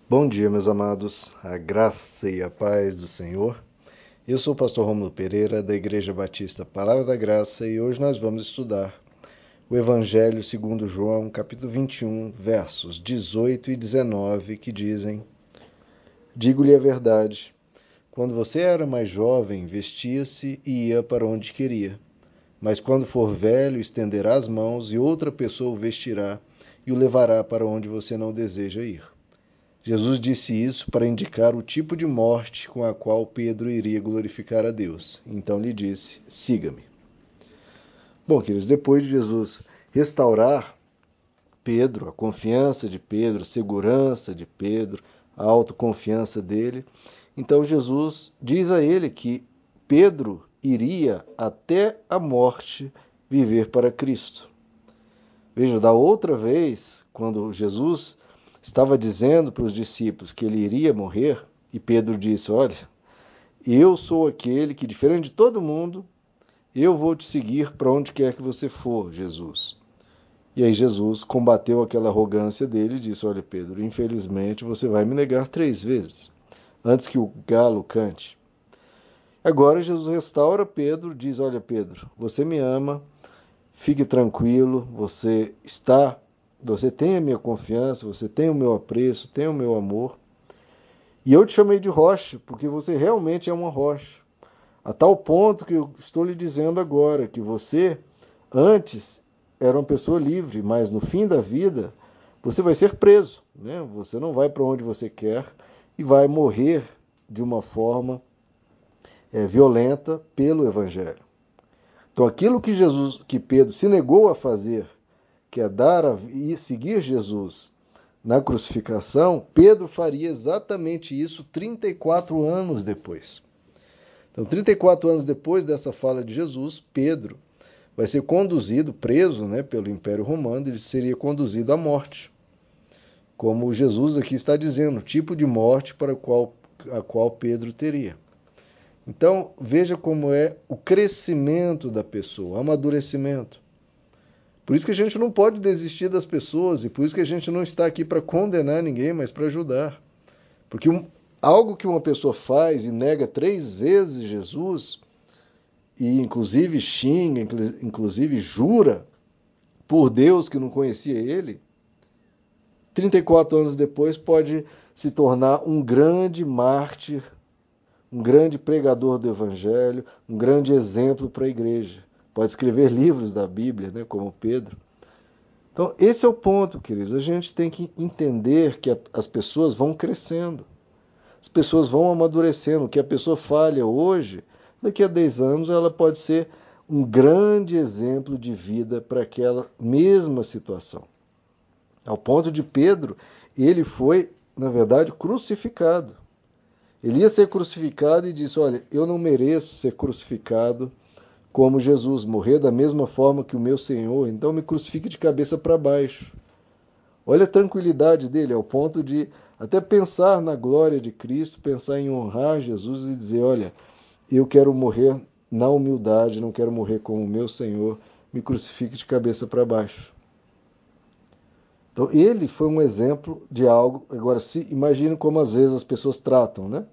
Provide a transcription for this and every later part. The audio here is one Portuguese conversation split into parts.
Bom dia, meus amados, a graça e a paz do Senhor. Eu sou o pastor Rômulo Pereira, da Igreja Batista Palavra da Graça, e hoje nós vamos estudar o Evangelho segundo João, capítulo 21, versos 18 e 19, que dizem: Digo-lhe a verdade, quando você era mais jovem, vestia-se e ia para onde queria. Mas quando for velho, estenderá as mãos e outra pessoa o vestirá e o levará para onde você não deseja ir. Jesus disse isso para indicar o tipo de morte com a qual Pedro iria glorificar a Deus. Então lhe disse: siga-me. Bom, queridos, depois de Jesus restaurar Pedro, a confiança de Pedro, a segurança de Pedro, a autoconfiança dele, então Jesus diz a ele que Pedro iria até a morte viver para Cristo. Veja, da outra vez, quando Jesus estava dizendo para os discípulos que ele iria morrer, e Pedro disse: olha, eu sou aquele que, diferente de todo mundo, eu vou te seguir para onde quer que você for, Jesus. E aí Jesus combateu aquela arrogância dele e disse: olha, Pedro, infelizmente você vai me negar 3 vezes, antes que o galo cante. Agora Jesus restaura Pedro, diz: olha, Pedro, você me ama, fique tranquilo, você tem a minha confiança, você tem o meu apreço, tem o meu amor. E eu te chamei de rocha, porque você realmente é uma rocha. A tal ponto que eu estou lhe dizendo agora, que você antes era uma pessoa livre, mas no fim da vida você vai ser preso, né? Você não vai para onde você quer e vai morrer de uma forma violenta pelo Evangelho. Então aquilo que Pedro se negou a fazer, que é e seguir Jesus na crucificação, Pedro faria exatamente isso 34 anos depois. Então, 34 anos depois dessa fala de Jesus, Pedro vai ser conduzido, preso, né, pelo Império Romano, ele seria conduzido à morte. Como Jesus aqui está dizendo, o tipo de morte para a qual Pedro teria. Então, veja como é o crescimento da pessoa, o amadurecimento. Por isso que a gente não pode desistir das pessoas e por isso que a gente não está aqui para condenar ninguém, mas para ajudar. Porque algo que uma pessoa faz e nega 3 vezes Jesus, e inclusive xinga, inclusive jura por Deus que não conhecia ele, 34 anos depois pode se tornar um grande mártir, um grande pregador do Evangelho, um grande exemplo para a igreja. Pode escrever livros da Bíblia, né, como Pedro. Então, esse é o ponto, queridos. A gente tem que entender que as pessoas vão crescendo. As pessoas vão amadurecendo. O que a pessoa falha hoje, daqui a 10 anos, ela pode ser um grande exemplo de vida para aquela mesma situação. Ao ponto de Pedro, ele foi, na verdade, crucificado. Ele ia ser crucificado e disse: olha, eu não mereço ser crucificado como Jesus, morrer da mesma forma que o meu Senhor, então me crucifique de cabeça para baixo. Olha a tranquilidade dele, ao ponto de até pensar na glória de Cristo, pensar em honrar Jesus e dizer: olha, eu quero morrer na humildade, não quero morrer como o meu Senhor, me crucifique de cabeça para baixo. Então ele foi um exemplo de algo. Agora, imagine como às vezes as pessoas tratam, né?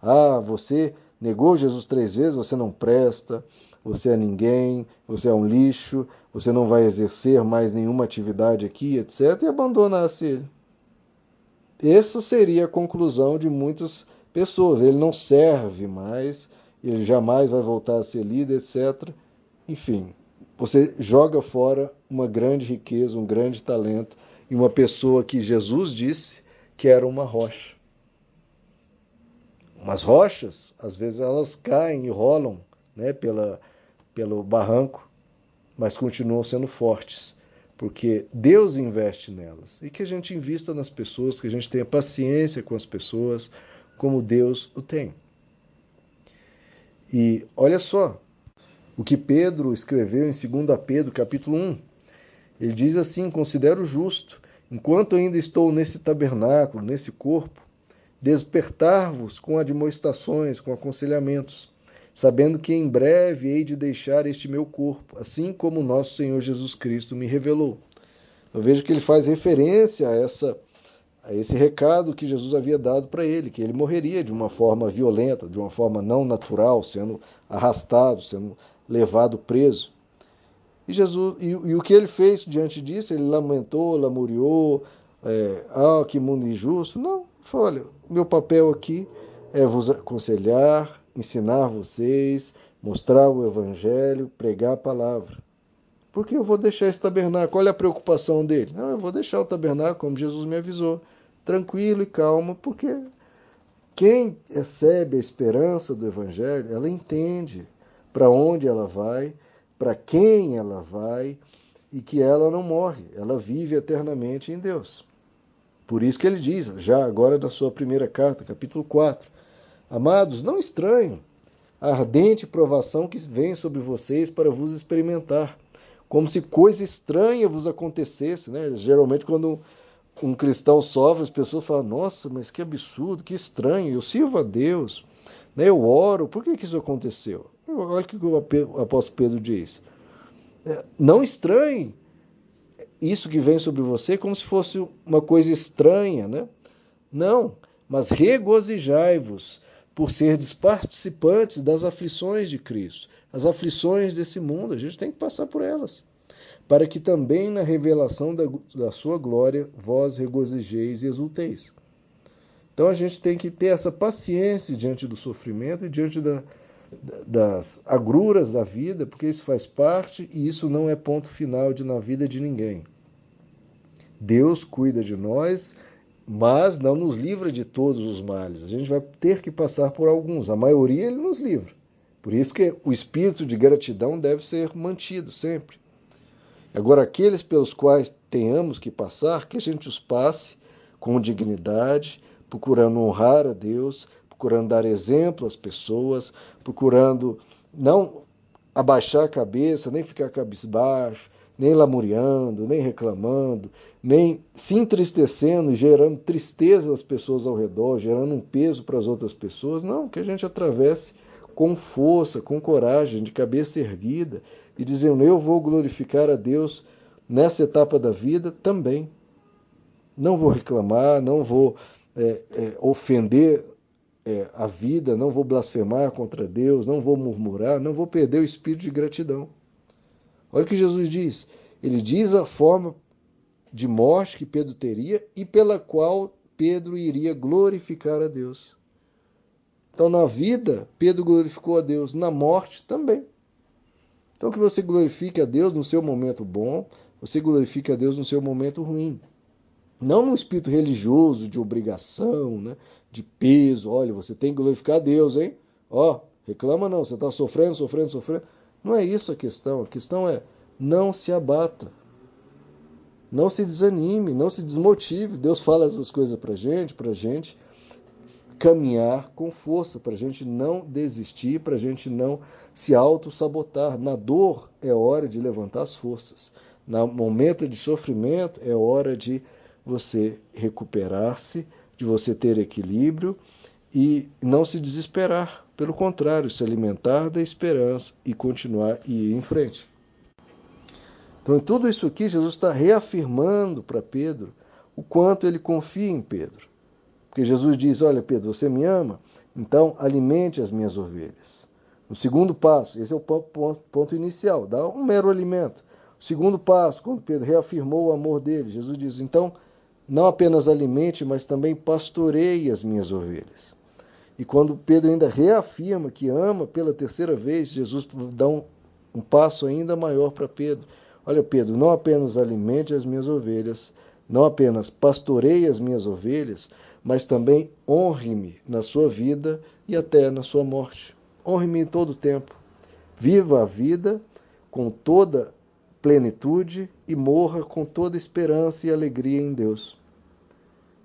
Ah, você negou Jesus 3 vezes, você não presta, você é ninguém, você é um lixo, você não vai exercer mais nenhuma atividade aqui, etc. E abandonasse ele. Essa seria a conclusão de muitas pessoas. Ele não serve mais, ele jamais vai voltar a ser líder, etc. Enfim, você joga fora uma grande riqueza, um grande talento e uma pessoa que Jesus disse que era uma rocha. Umas rochas, às vezes elas caem e rolam, né, pelo barranco, mas continuam sendo fortes, porque Deus investe nelas. E que a gente invista nas pessoas, que a gente tenha paciência com as pessoas, como Deus o tem. E olha só, o que Pedro escreveu em 2 Pedro, capítulo 1. Ele diz assim: considero justo, enquanto ainda estou nesse tabernáculo, nesse corpo, despertar-vos com admoestações, com aconselhamentos, sabendo que em breve hei de deixar este meu corpo, assim como nosso Senhor Jesus Cristo me revelou. Eu vejo que ele faz referência a esse recado que Jesus havia dado para ele, que ele morreria de uma forma violenta, de uma forma não natural, sendo arrastado, sendo levado preso. E o que ele fez diante disso? Ele lamentou, lamuriou, que mundo injusto. Não, ele falou, olha, meu papel aqui é vos aconselhar, ensinar vocês, mostrar o evangelho, pregar a palavra. Porque eu vou deixar esse tabernáculo. Olha a preocupação dele. Não, eu vou deixar o tabernáculo como Jesus me avisou. Tranquilo e calmo, porque quem recebe a esperança do evangelho, ela entende para onde ela vai, para quem ela vai e que ela não morre, ela vive eternamente em Deus. Por isso que ele diz, já agora na sua primeira carta, capítulo 4, amados, não estranhem a ardente provação que vem sobre vocês para vos experimentar, como se coisa estranha vos acontecesse, né? Geralmente quando um cristão sofre, as pessoas falam, nossa, mas que absurdo, que estranho, eu sirvo a Deus, né? Eu oro, por que isso aconteceu? Olha o que o apóstolo Pedro diz. Não estranhe isso que vem sobre você como se fosse uma coisa estranha, né? Não, mas regozijai-vos por serdes participantes das aflições de Cristo. As aflições desse mundo, a gente tem que passar por elas, para que também na revelação da sua glória vós regozijeis e exulteis. Então a gente tem que ter essa paciência diante do sofrimento e diante das agruras da vida, porque isso faz parte e isso não é ponto final na vida de ninguém. Deus cuida de nós, mas não nos livra de todos os males. A gente vai ter que passar por alguns. A maioria ele nos livra. Por isso que o espírito de gratidão deve ser mantido sempre. Agora, aqueles pelos quais tenhamos que passar, que a gente os passe com dignidade, procurando honrar a Deus, procurando dar exemplo às pessoas, procurando não abaixar a cabeça, nem ficar cabisbaixo, nem lamuriando, nem reclamando, nem se entristecendo e gerando tristeza às pessoas ao redor, gerando um peso para as outras pessoas. Não, que a gente atravesse com força, com coragem, de cabeça erguida e dizendo, eu vou glorificar a Deus nessa etapa da vida também. Não vou reclamar, não vou ofender a vida, não vou blasfemar contra Deus, não vou murmurar, não vou perder o espírito de gratidão. Olha o que Jesus diz. Ele diz a forma de morte que Pedro teria e pela qual Pedro iria glorificar a Deus. Então, na vida, Pedro glorificou a Deus, na morte também. Então, que você glorifique a Deus no seu momento bom, você glorifique a Deus no seu momento ruim. Não num espírito religioso, de obrigação, né? De peso. Olha, você tem que glorificar a Deus, hein? Reclama não, você está sofrendo. Não é isso a questão. A questão é, não se abata. Não se desanime, não se desmotive. Deus fala essas coisas para a gente caminhar com força, para a gente não desistir, para a gente não se auto-sabotar. Na dor é hora de levantar as forças. No momento de sofrimento é hora de você recuperar-se, de você ter equilíbrio e não se desesperar. Pelo contrário, se alimentar da esperança e continuar e ir em frente. Então, em tudo isso aqui, Jesus está reafirmando para Pedro o quanto ele confia em Pedro. Porque Jesus diz, olha Pedro, você me ama? Então alimente as minhas ovelhas. No segundo passo, esse é o ponto inicial, dá um mero alimento. O segundo passo, quando Pedro reafirmou o amor dele, Jesus diz, então não apenas alimente, mas também pastoreie as minhas ovelhas. E quando Pedro ainda reafirma que ama pela terceira vez, Jesus dá um passo ainda maior para Pedro. Olha Pedro, não apenas alimente as minhas ovelhas, não apenas pastoreie as minhas ovelhas, mas também honre-me na sua vida e até na sua morte. Honre-me em todo o tempo. Viva a vida com toda plenitude e morra com toda esperança e alegria em Deus.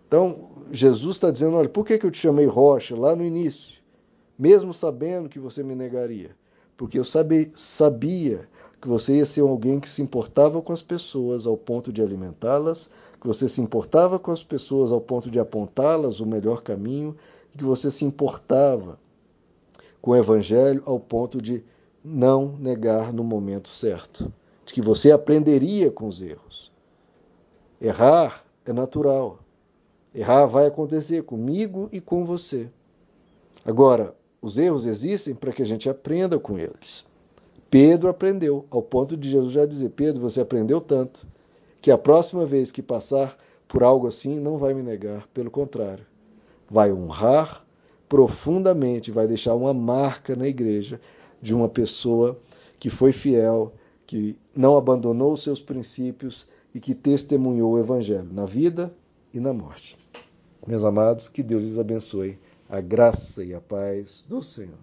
Então, Jesus está dizendo, olha, por que eu te chamei rocha lá no início? Mesmo sabendo que você me negaria. Porque eu sabia que você ia ser alguém que se importava com as pessoas ao ponto de alimentá-las, que você se importava com as pessoas ao ponto de apontá-las o melhor caminho, que você se importava com o evangelho ao ponto de não negar no momento certo, de que você aprenderia com os erros. Errar é natural, Errar vai acontecer comigo e com você. Agora, os erros existem para que a gente aprenda com eles. Pedro aprendeu, ao ponto de Jesus já dizer: Pedro, você aprendeu tanto, que a próxima vez que passar por algo assim, não vai me negar. Pelo contrário, vai honrar profundamente, vai deixar uma marca na igreja de uma pessoa que foi fiel, que não abandonou os seus princípios e que testemunhou o evangelho na vida e na morte. Meus amados, que Deus lhes abençoe. A graça e a paz do Senhor.